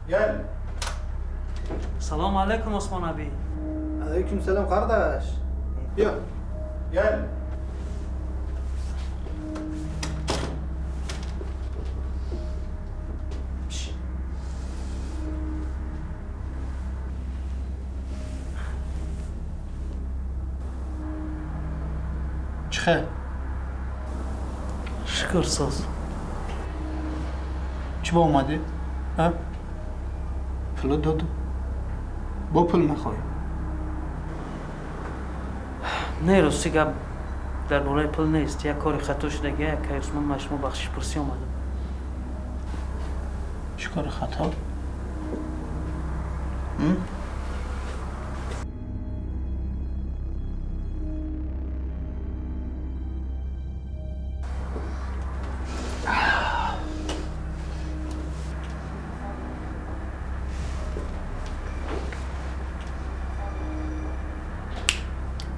Gel. Selamun aleyküm Osman abi. Aleykümselam kardeş. Yok. Gel. Şş. چخه؟ Şükür söz. چی با اومدی؟ ها؟ پول دادو؟ با پول میخوای؟ نه راستی گپ در باره پول نیست. یک کاری خطا شده که اسم من شما بخشش پرسی آمدم. چی کار خطا؟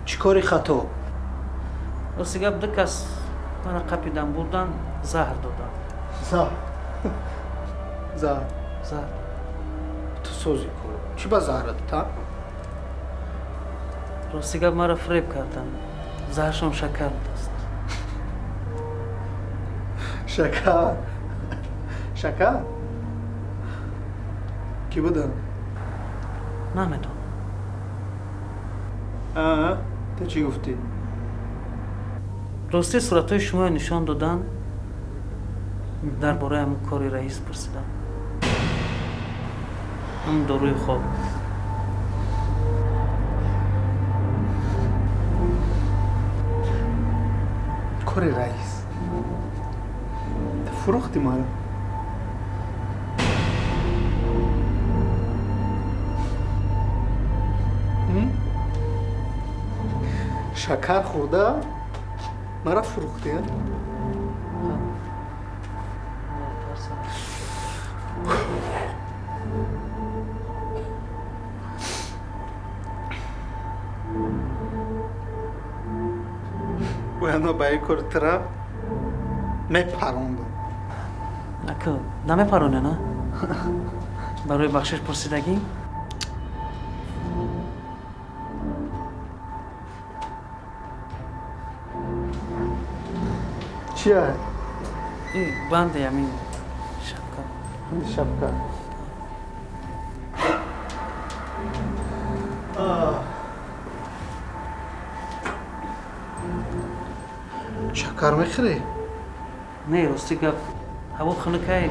چی کاری خطا؟ راستی گپ دو کس من قپیدن بردن زهر دادن. زهر. زهر. زهر. تو سوزی کن. چی با زهرت تا؟ راستی گپ مرا فریب کردن. زهرشون شکر است. شکر. شکر؟ کی بودن؟ نمیدونم. تو چی گفتی؟ راستی صورتهای شما نشان دادن در باره همون کاری رئیس پرسیدن. همون داروی خواب. کاری رئیس. فروختی ما رو. شکر خورده مرا فروختی ها؟ باید با این کار طرف میپروندم. نکه نمیپرونه نه؟ برای بخشش پرسیدگی؟ چیه؟ این بنده همین شبکه. این شبکه. شکر میخوری؟ نه راستی گپ هوا خنکه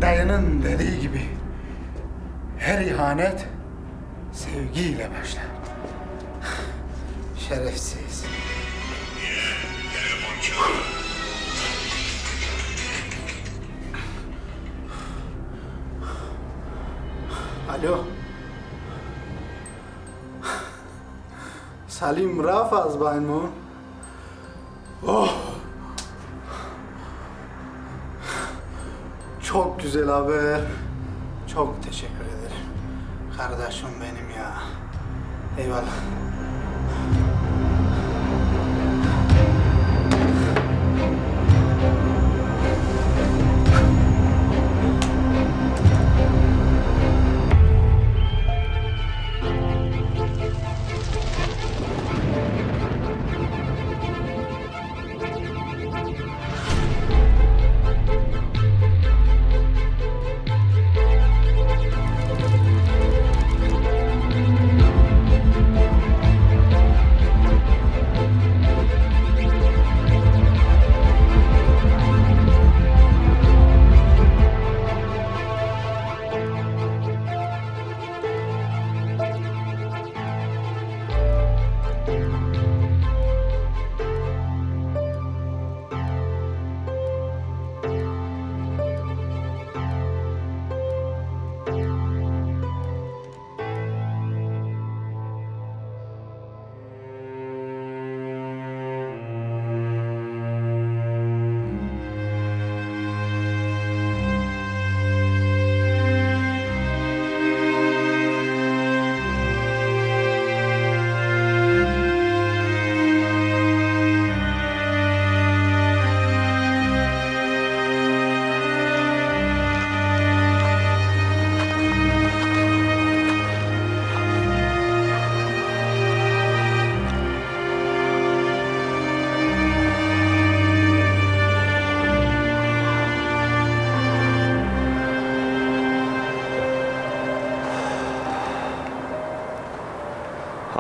Dayının dediği gibi her ihanet sevgiyle başlar. Şerefsiz. Alo. Salim رفت از بینمون. Oh. Çok güzel haber. Çok teşekkür ederim. Kardeşim benim ya. Eyvallah.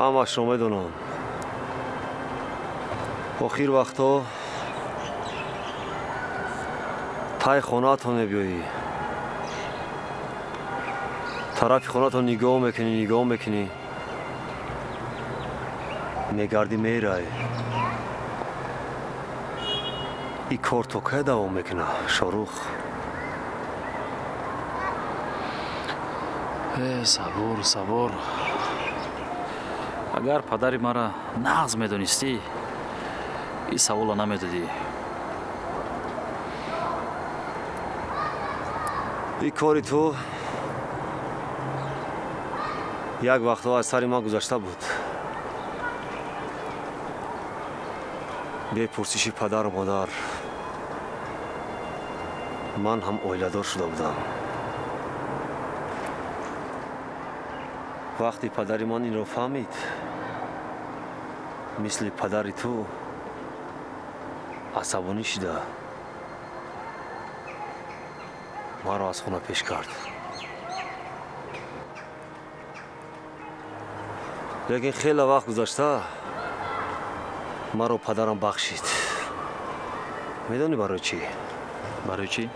ҳамаш ро медонам. охир вақтҳо тай хонаатон мебиёӣ. тарафи хонаатон нигоҳ мекунӣ. мегардӣ мерай. ин кор то кай давом мекуна, Шорух? сабур. агар падари мара нағз медонистӣ, ин савола намедодӣ. ин кори ту як вақтҳо аз сари ман гузашта буд. бепурсиши падару модар ман ҳам оиладор шуда будам. вақти падари ман инро фаҳмид, мисли падари ту асабонӣ шуда маро аз хона пеш кард. лекин хеле вақт гузашта маро падарам бахшид. медонӣ барои чӣ? барои чӣ?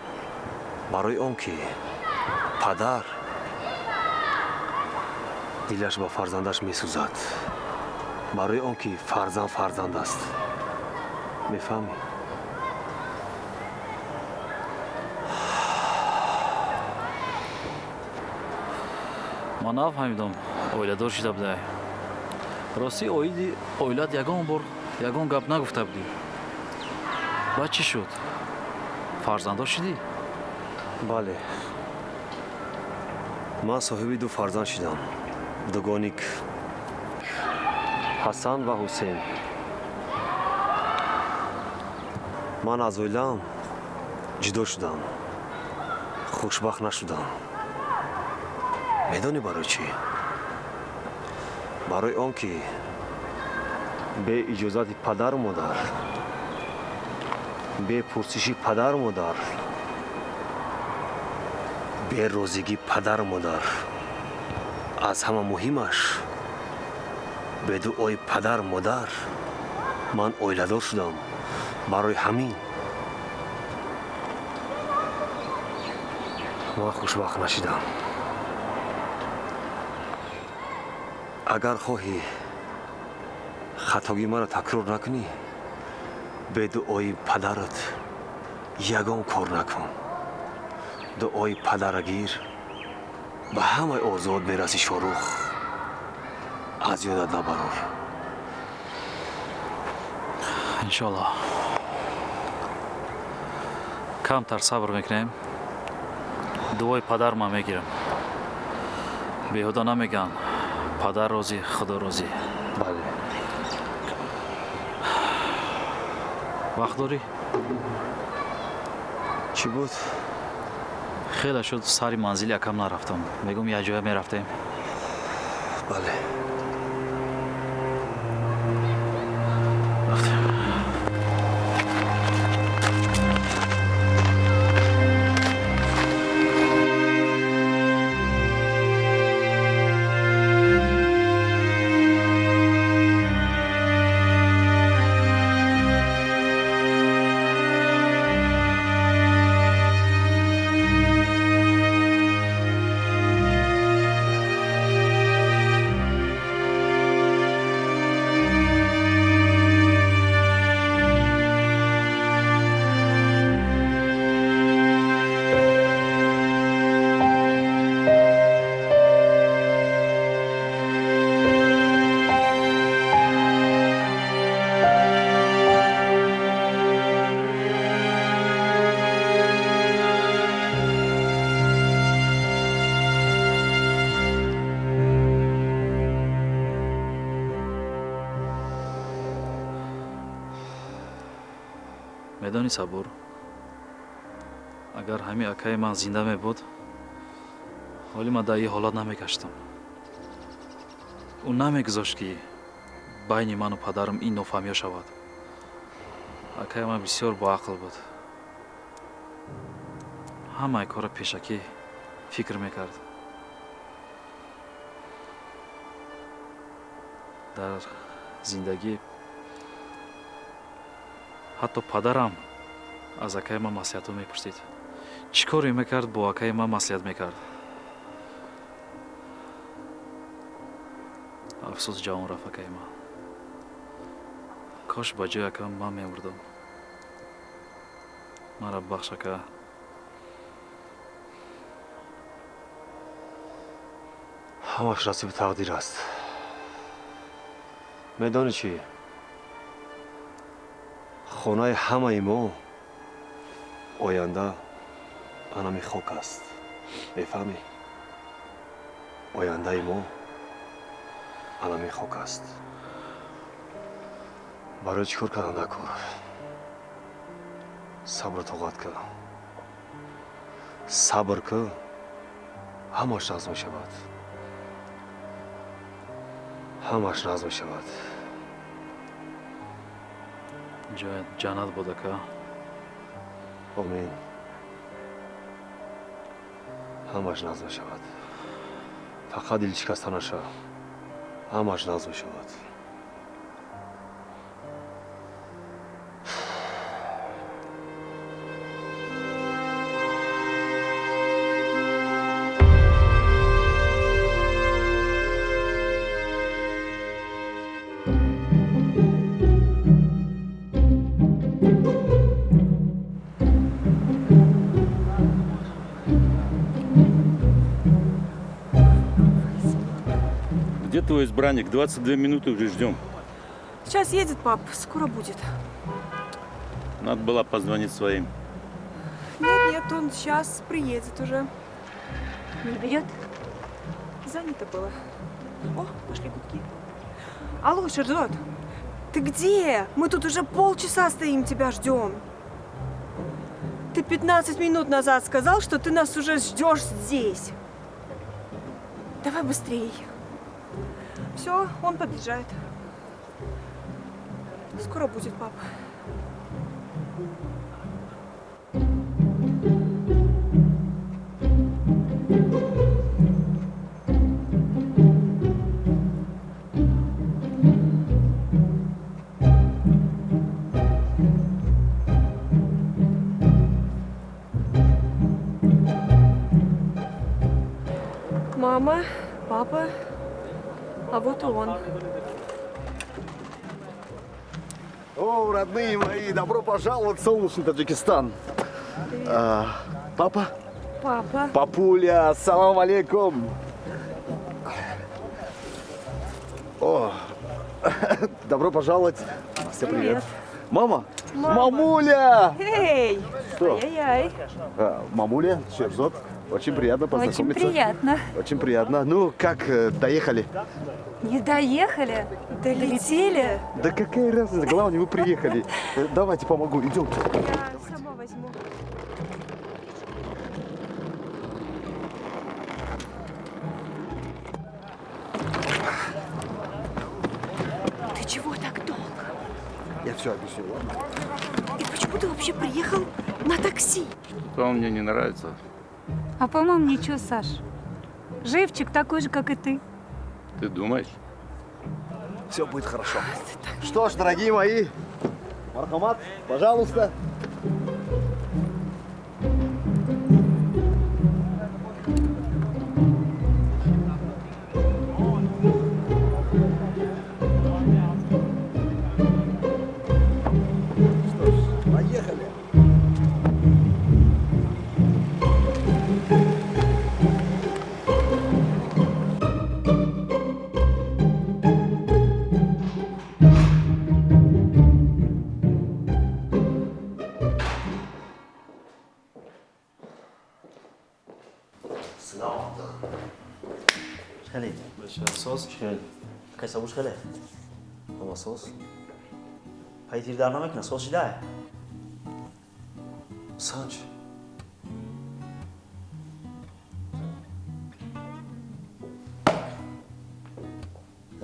барои он ки падар дилаш ба фарзандаш месӯзад. барои он ки фарзанд аст. мефаҳмӣ? ман нафаҳмидам оиладор шуда будае. рости оиди оилат ягон гап нагуфта будӣ. баъд чӣ шуд? фарзанддор шудӣ? бале, ман соҳиби ду фарзанд шудам. дугоник ҳасан ва ҳусейн. ман аз оилаам ҷудо шудам. хушбахт нашудам. медонӣ барои чӣ? барои он ки бе иҷозати падару модар, бе пурсиши падару модар, бе розигии падару модар, аз ҳама муҳимаш бе дуои падару модар ман оиладор шудам. барои ҳамин ман хушбахт нашидам. агар хоҳӣ хатоги маро такрор накунӣ, бе дуои падарат ягон кор накун. дуои падарагир ба ҳамаи озод мерасӣ. Шорух, аз ёдат набарор. иншоалло. камтар сабр мекунем. дуои падарман мегирам. беҳуда намеган падар розӣ, худо розӣ. бале. вақт дорӣ? чӣ буд? хеле шуд сари манзили якам нарафтам. мегум як ҷоя мерафтем. бале. медонӣ сабур, агар ҳамин акаи ман зинда мебуд, ҳоли ман дар ин ҳолат намегаштам. ӯ намегузошт ки байни ману падарам ин нофаҳмиё шавад. акаи ман бисёр боақл буд. ҳамаи кора пешакӣ фикр мекард. дар зиндагӣ ҳатто падарам аз акаи ман маслиҳатҳо мепурсид. Чӣ коре мекард, бо акаи ман маслиҳат мекард. афсӯс ҷавон рафт акаи ман. кош ба ҷои акам ман мемурдам. маро бахш ака. ҳамаш насиби тақдир аст. медонӣ чӣ? хонаи ҳамаи мо оянда анами хок аст. мефаҳмӣ? ояндаи мо анами хок аст. барои чӣ кор кардан накор. сабру тоқат кун. сабр кун, ҳамаш назм мешавад. ҳамаш назм мешавад. ҷоят ҷаннат буд ака. омин. ҳамаш назм мешавад. фақат дил шикаста наша. ҳамаш назм мешавад. Где твой избранник? 22 минуты уже ждем. Сейчас едет, пап, скоро будет. Надо было позвонить своим. Нет, он сейчас приедет уже. Не берет? Занято было. О, пошли гудки. Алло, Шерзот, ты где? Мы тут уже полчаса стоим, тебя ждем. Ты 15 минут назад сказал, что ты нас уже ждешь здесь. Давай быстрей. Все, он подъезжает. Скоро будет, папа. Мама, папа, а вот и он. О, родные мои, добро пожаловать в солнечный Таджикистан. Папа? Папа. Папуля, ассалам алейкум. О, добро пожаловать. Всем привет. Мама? Мамуля! Эй! Что? Ай-яй-яй. Мамуля, Шерзот, очень приятно познакомиться. Очень приятно. Очень приятно. Ну, как доехали? Не доехали, долетели. Да какая разница, главное, вы приехали. Давайте помогу, идемте. Я сама возьму. Ты чего так долго? Я все объясню, ладно? И почему ты вообще приехал на такси? Что он мне не нравится? А по-моему, ничего, Саш. Живчик такой же, как и ты. Ты думаешь? Все будет хорошо. Что ж, дорогие мои, мархамат, пожалуйста. Что ж, поехали. خالد صوص خالد كيس ابوش خالد هو صوص هاي تير دار نمك صوص لا санҷ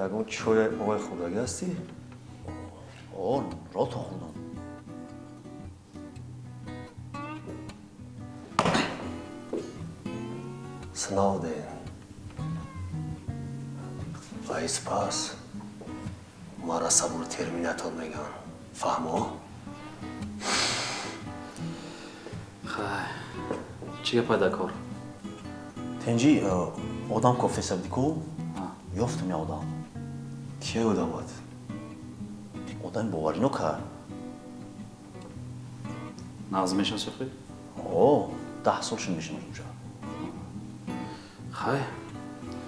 ягон чоя оғои хурдагӣ ҳастӣ? он рото хунам сноуден айспас ما را صبور ترمیناتور میگن فهمو؟ خای چیه پیدا کار؟ تنجی آدم کافه سبدیکو یافتم یا آدم کیه آدمات؟ آدم باوری نکرد نازمشون سفید؟ اوه 10 سال شد میشم اونجا خای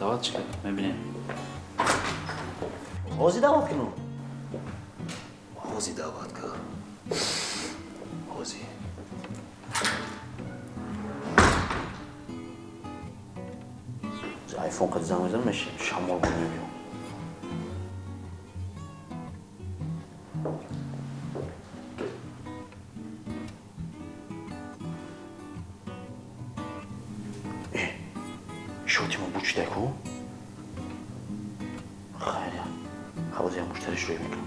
دعوت چی کرد؟ میبینیم حوزی دعوت کنم حوزی دعوت کن حوزی آیفون قد زنگ میزنم میشه شمال بونیم شوتیمو بوچ دکو خیلی حوضی هم مشتریش روی میکنم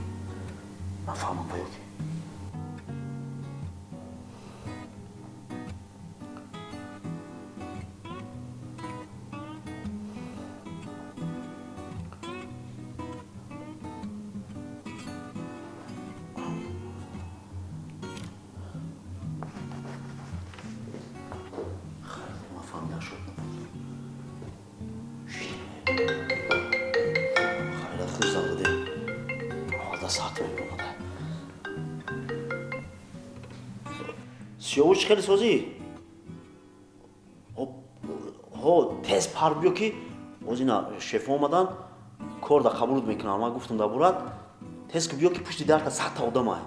من فهمم پایوکی خیلی من فهمیدم شد خیلی خوب زنده حالا ساعت میکنم سیاوش خیلی سازی ها تست پر بیو که از اینا شف آمدن کار دا قبول میکنن من گفتم دا برات تست که بیو که پشت در تا 100 تا آدم های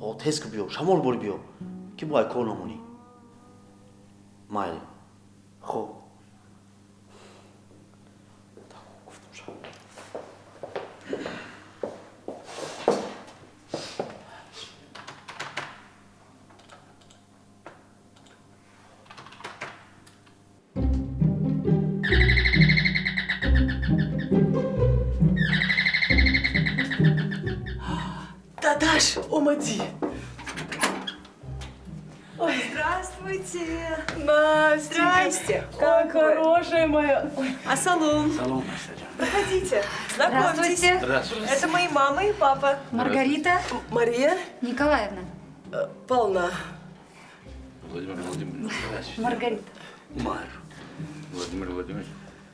ها تست که بیو شمال باری بیو که باید کار نمونی مایل خب گفتم شد Даш, умоди. Здравствуйте. Здрасте. Как хорошая моя. Асалум. Проходите. Знакомьтесь. Здравствуйте. Это мои мама и папа. Маргарита Мария Николаевна. Полна. Владимир Владимирович. Маргарита. Владимир Владимирович.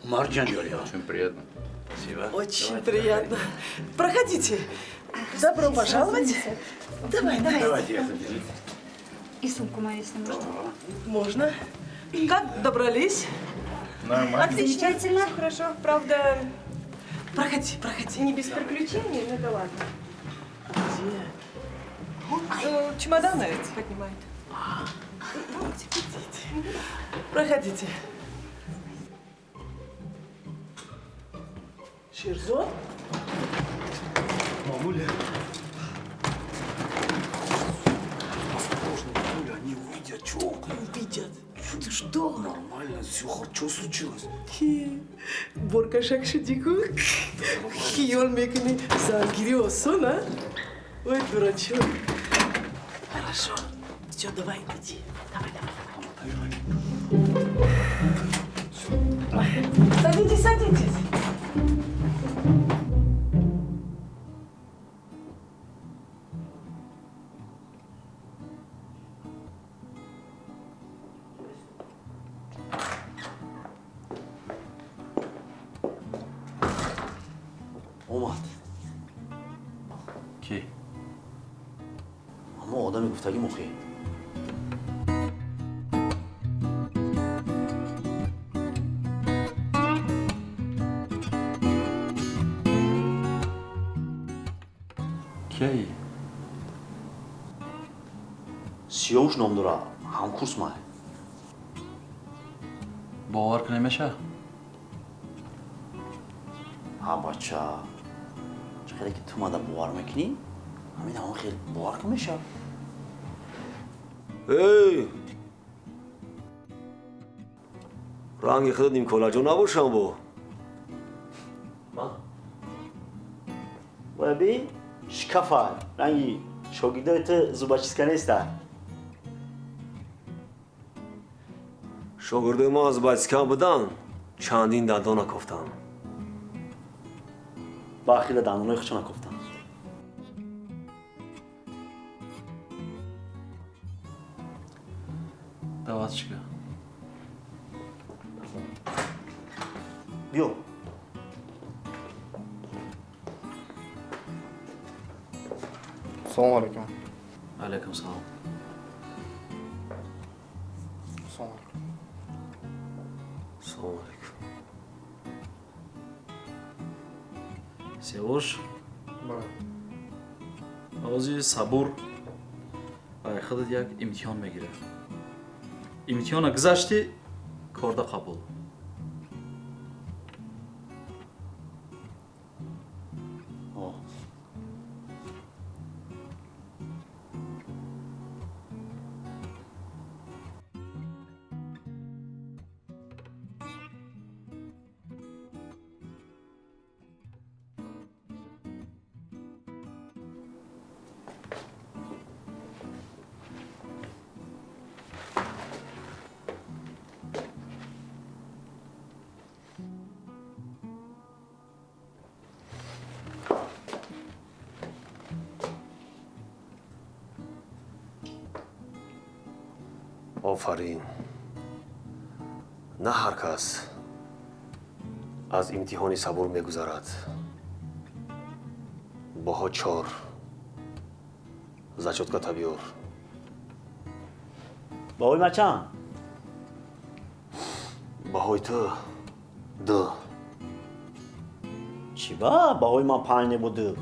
Марджан Юлия. Очень приятно. Очень приятно. Проходите. Добро пожаловать. Давай. И сумку мою, если можно. Можно. Как добрались? Нормально. Отлично. Замечательно. Всё хорошо. Правда, Проходи. не без приключений, но да ладно. Где? Чемоданы поднимают. Проходите. Шерзот? Мамуля. Осторожно, мамуля, они увидят, чё? Увидят. Ты что? Нормально, все, что случилось? Борка шакшидику. Хиол мекни загрёсон, а? Ой, дурачок. Хорошо. Все, давай, иди. Давай. Садитесь. اومد کی؟ اما آدم گفتگی مخی کی؟ سیاوش نام داره همکورس ماه باور کنی میشه؟ ها بچه چقدر که تو مادر باور میکنی همین همون خیلی باور کن میشه ای رنگ خودت نیم کلاجو نباشم با و بی شکافه رنگی شاگیده تو زوباچیسکنه است شاگرده ما از بچکم بدن چندین دندان کفتن با خیلی دانونای خشنا کفتن. دعوت چیکار؟ بیو. Assalomu alaykum. علیکم سلام. Assalomu alaykum. Assalomu alaykum. Севуш, Bale. авози сабур барои худат як имтиҳон мегирад. Имтиҳона гузашти, корда қабул. آه. آفرین. نه هر کس از امتحان صبور میگذرد. باها چار زچوتکا تبیور. باوی ما چند؟ باهای تو دو. چی با؟ باوی ما 5 نبوده.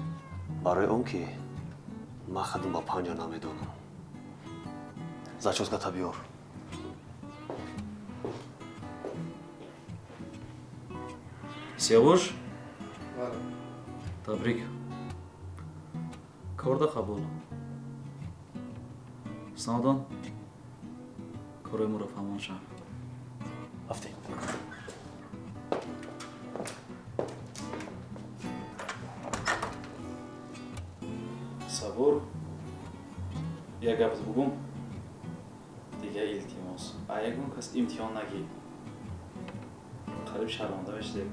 برای اون که من خودم با 5 نمیدونم. زچوتکا تبیور. Севуш, Bale. табрик. Корда қабул. Саудон, кори муро фаҳмон шав. Афти. Сабур, як гапт бугум. Дига илтимос. А ягон кас имтиҳон нагӣ. Қариб шарманда мешавӣ.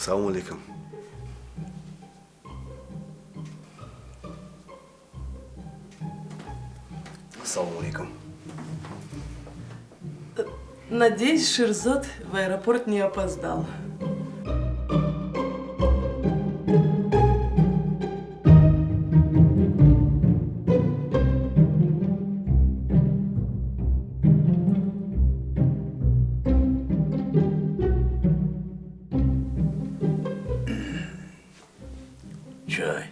Assalomu alaykum. Assalomu alaykum. Надеюсь, Шерзот в аэропорт не опоздал. Чай.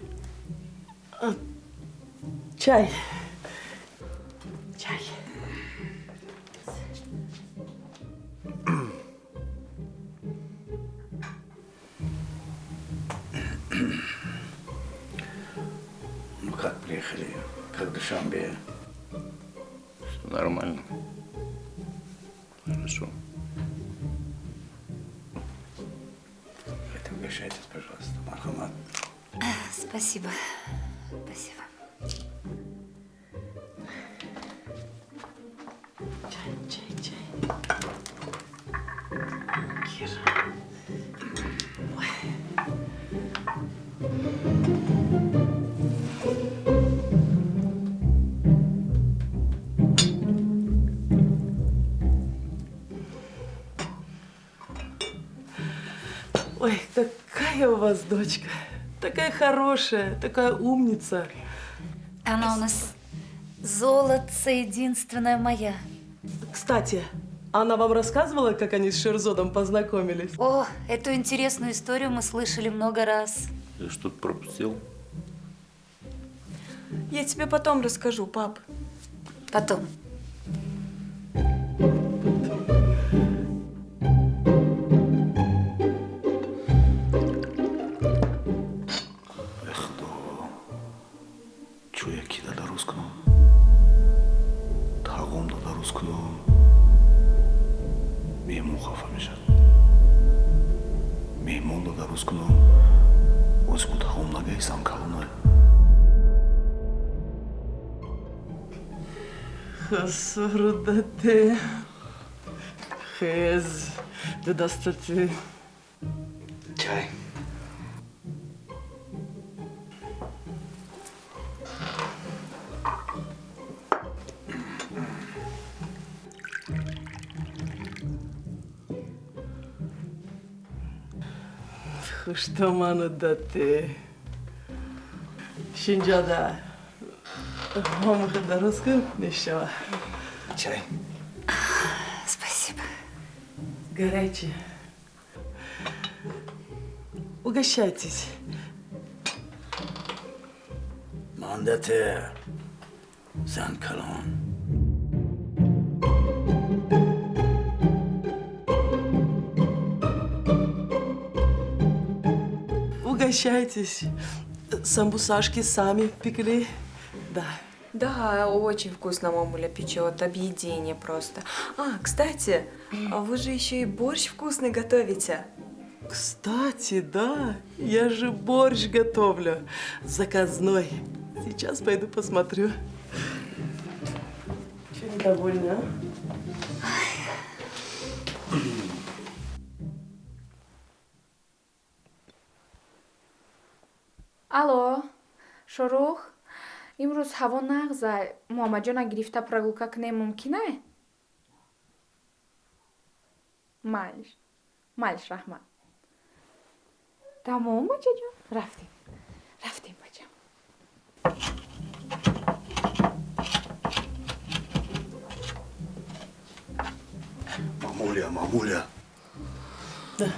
Чай. Чай. Ну как приехали? Как Душанбе? Что нормально? Хорошо. Это угощайтесь, пожалуйста. Мархамат. Спасибо. Спасибо. Чай, чай, чай. Кира. Ой, какая у вас дочка. Такая хорошая, такая умница. Она у нас золотце единственная моя. Кстати, она вам рассказывала, как они с Шерзодом познакомились? О, эту интересную историю мы слышали много раз. Ты что-то пропустил? Я тебе потом расскажу, пап. Потом. Чуяки да русскому. Тагом да русскому. Меймун хафа мешад. Меймун да русскому. Озгу тагом нагайсан калуной. Хасурдате. Хез. Дедастати. Чай. Хуштаману дате. Шинджада. Мамаха да русском нищего. Чай. Спасибо. Горячий. Угощайтесь. Мандате. Сан калон. Угощайтесь. Самбусашки сами пекли. Да. Да, очень вкусно мамуля печет, объедение просто. А, кстати, вы же еще и борщ вкусный готовите. Кстати, да, я же борщ готовлю. Заказной. Сейчас пойду посмотрю. Чего недовольна, а? Алло, Шорух, имрӯз ҳаво нағзай. Муҳаммаҷона гирифта прогулка кунем мумкин е? Майш, раҳмат. Тамом, бачаҷон? Рафтем, бачам. Мамуля. Да.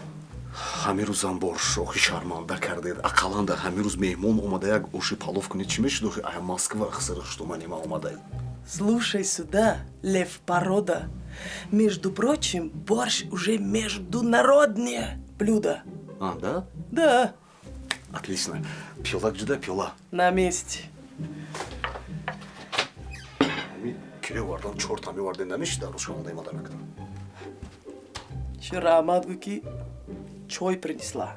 ҳамин рӯз занбор шохи шарманда кардед. Ақаллан дар ҳамин рӯз меҳмон омада як оши палов кунед. Чӣ мешуд охи? Ая Москва хсырх што ма нема омадаед. Слушай сюда, лев порода. Между прочим, борщ уже международное блюдо. А, да? Да. Отлично. Пила ҷуда пила. На месте. Кире вардан чорта меварден намеши дар рӯзшаванда има дамекда. Еще Рамад Гуки чой принесла.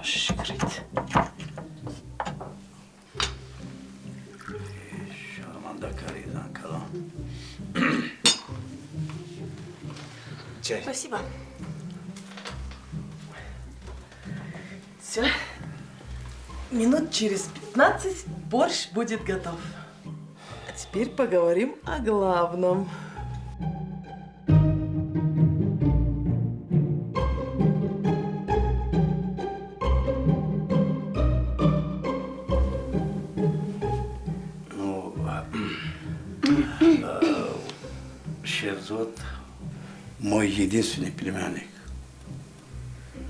Шикрит. Шарманда каризан калон. Чай. Спасибо. Все. Минут через 15 борщ будет готов. А теперь поговорим о главном. Шерзод мой единственный племянник.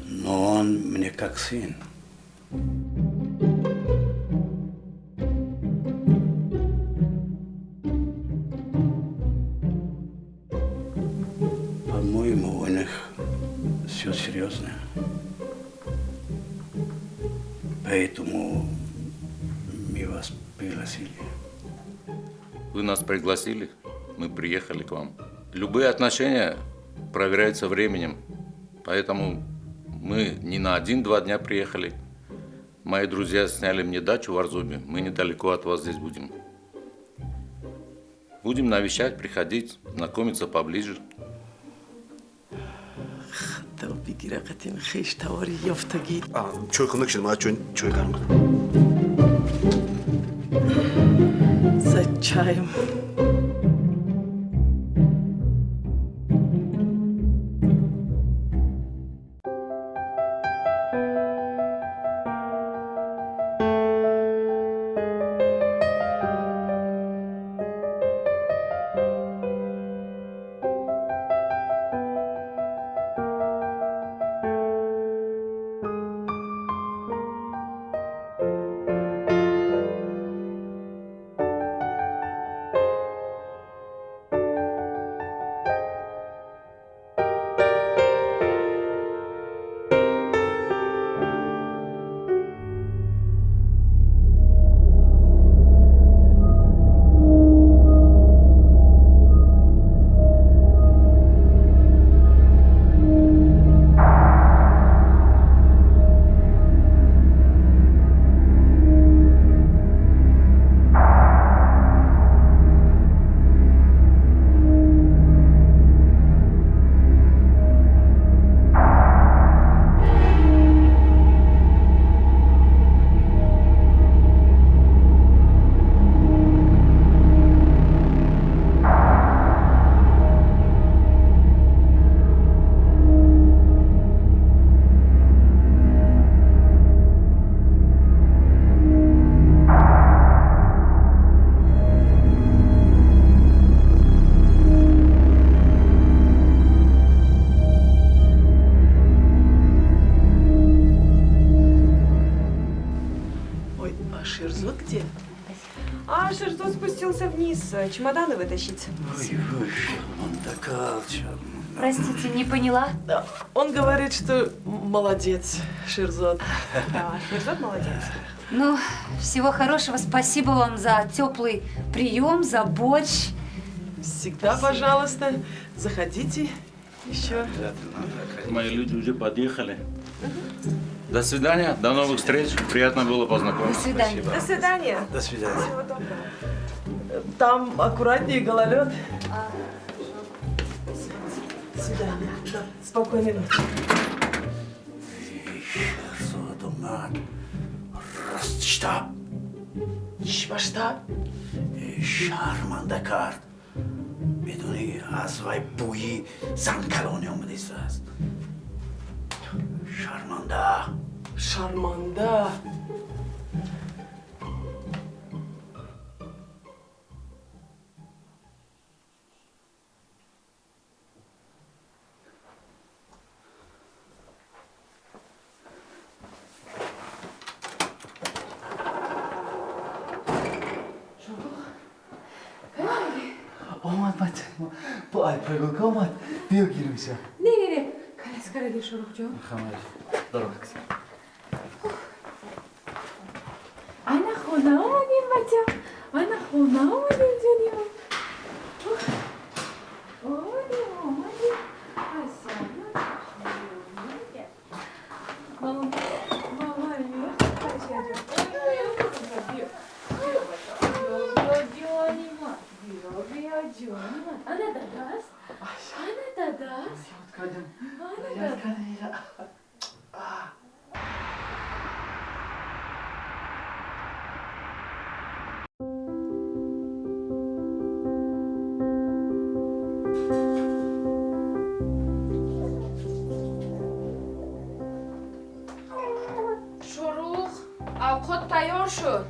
Но он мне как сын. По-моему, у них все серьезно. Поэтому мы вас пригласили. Вы нас пригласили, мы приехали к вам. Любые отношения проверяются временем, поэтому мы не на 1-2 дня приехали. Мои друзья сняли мне дачу в Арзуме, мы недалеко от вас здесь будем. Будем навещать, приходить, знакомиться поближе. Чой хунак шид, ма чой гарм кунам. За чаем. вниз чемоданы вытащить. Простите, не поняла? Он говорит, что молодец, Шерзот. Да, Шерзот молодец. Ну, всего хорошего. Спасибо вам за теплый прием, за борщ. Всегда, пожалуйста, заходите еще. Мои люди уже подъехали. До свидания, до новых встреч. Приятно было познакомиться. До свидания. До свидания. До свидания. Всего доброго. Там аккуратнее гололед. До свидания. Да, спокойной ночи. Rastishta. چی باشتا؟ شرمنده کرد. بدونی از وای بویی زن کلانی اومده است. شرمنده. شرمنده. آمد بچه با الپگوک آمد بیا گیرمشه نه کلاس کردی شروع جان خمر دارم انا خونه آمدیم بچه انا خونه آمدیم جانیم آمدیم Ana dadas? Ana dadas? Ana dadas? شروع اوقات تیار شد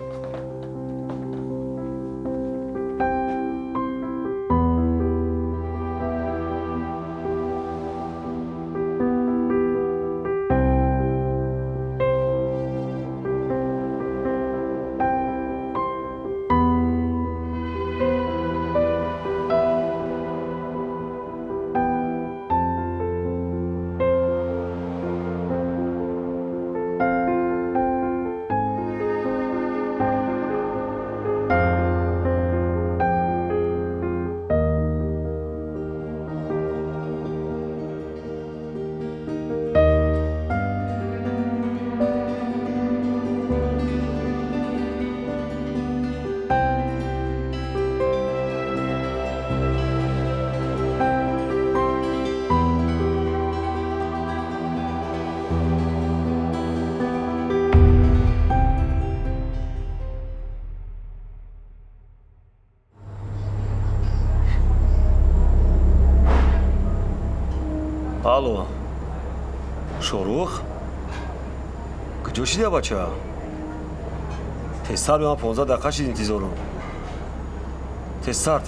Алло, Шорух? Куҷо шида бача? Тезтар биём 15 дақиқа шид интизорум. Тезтар.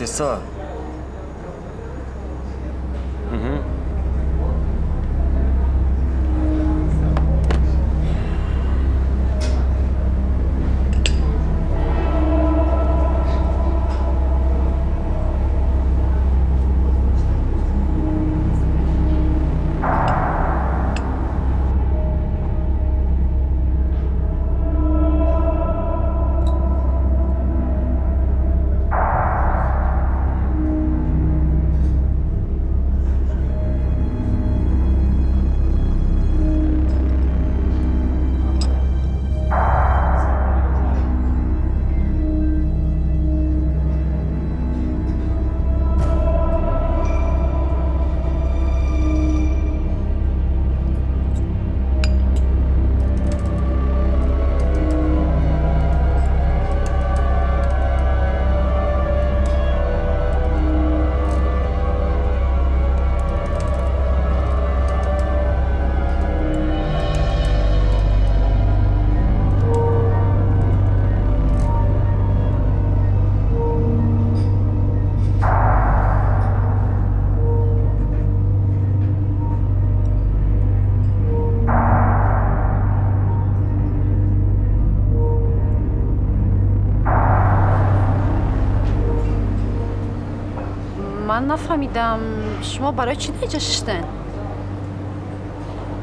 نفهمیدم شما برای چی نجشتن؟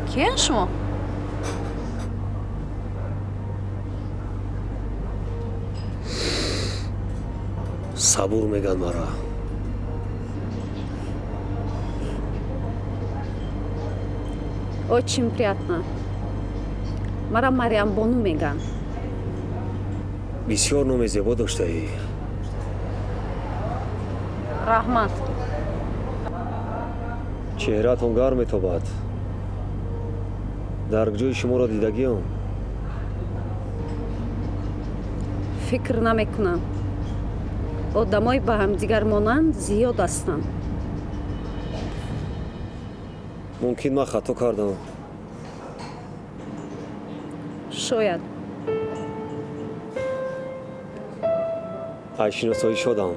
کیه شما؟ صبور میگن مرا. Очень приятно. مرا مریم بانو میگن. بسیار نام زیبا داشته ای. رحمت. چهره‌تون گرم میتابد. در جای شما را دیدگیم. فکر نمیکنم. آدمای به هم دیگر مانند زیاد هستند. ممکن من خطا کردم. شاید. اشناسایی شدم.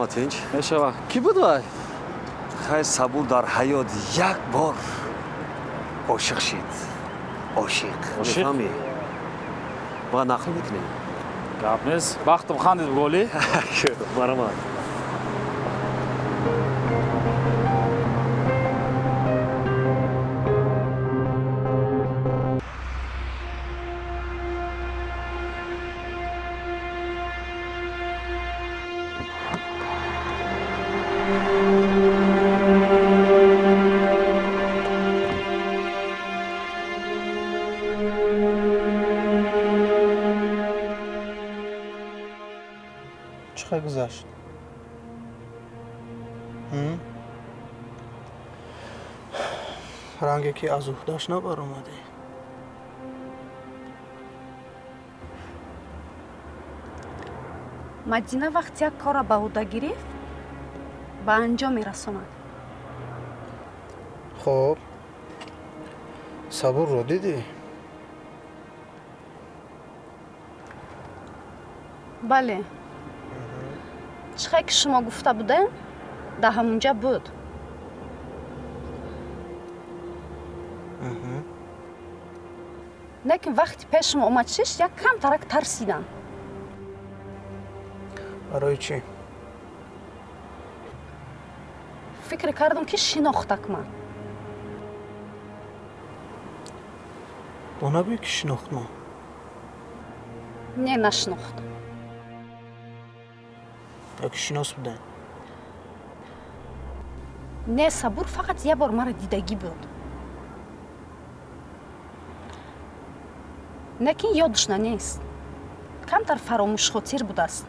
تنج میشوه کی بود وای؟ خیر صبور در حیات یک بار عاشق شید. عاشق میفهمی؟ ما نقل میکنیم. گپ نیست وقتم خندید بگولی؟ مرحمت. چقدر گذشت؟ رنگی که از اهداش نبار اومده. مدینه وقتی یک کار به عهده گرفت به انجام میرساند. خب صبور رو دیدی؟ بله. چقدر که شما گفته بودن در همونجا بود. لیکن وقتی پیشم اومد شش یک کم ترک ترسیدم. برای چی؟ فکر کردم که شناختک من. تو نگوی که شناخت ما. نه نشناخت. یکی شناس بودن. نه صبور فقط یه بار مرا دیدگی بود. لیکن یادش نیست. کمتر فراموش خاطر بود است.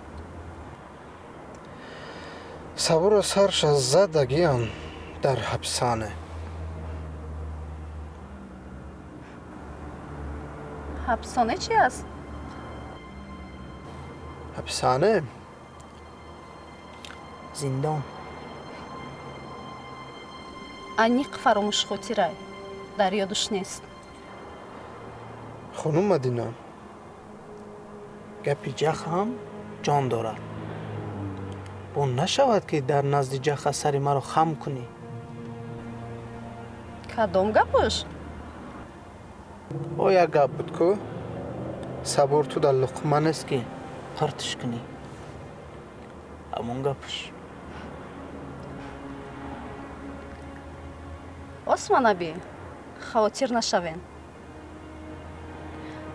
صبور سرش از زدگیان در حبسانه. حبسانه چی است؟ حبسانه زندان. انیق فراموش خاطره در یادش نیست. خانم مدینه گپی جخ هم جان دارد. اون نشود که در نزد جخ سر مرا خم کنی. کدام گپش؟ او یک گپ بود که صبور تو در لقمه نیست که پرتش کنی. همون گپش. عثمان ابی خاطر نشوین.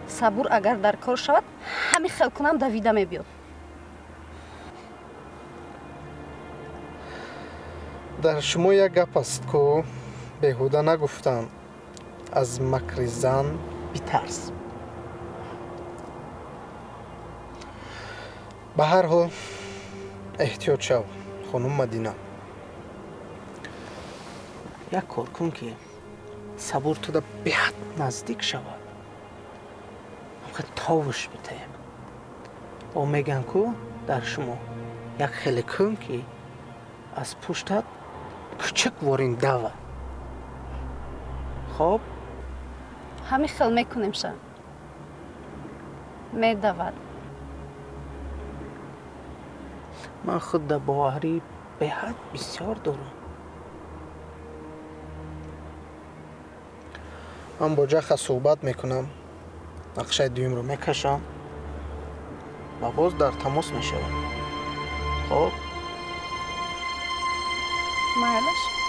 صبور اگر در کار شود همین خیل کنم دویده میبیاد. در شما یک گپ است که بیهوده نگفتم. از مکر زن بیترس. به هر حال احتیاط شو خانم مدینه. یک کار کن که صبور تو در بهت نزدیک شود. همخه تاوش بتیم. و میگن که در شما یک خیلی کن که از پشتت کوچک وارین دوه. خب؟ همین خیل میکنیم شد. میدود. من خود در باوری به حد بسیار دارم. من با جخ صحبت میکنم. نقشه دویم رو میکشم و باز در تماس میشوم. خب؟ مالش؟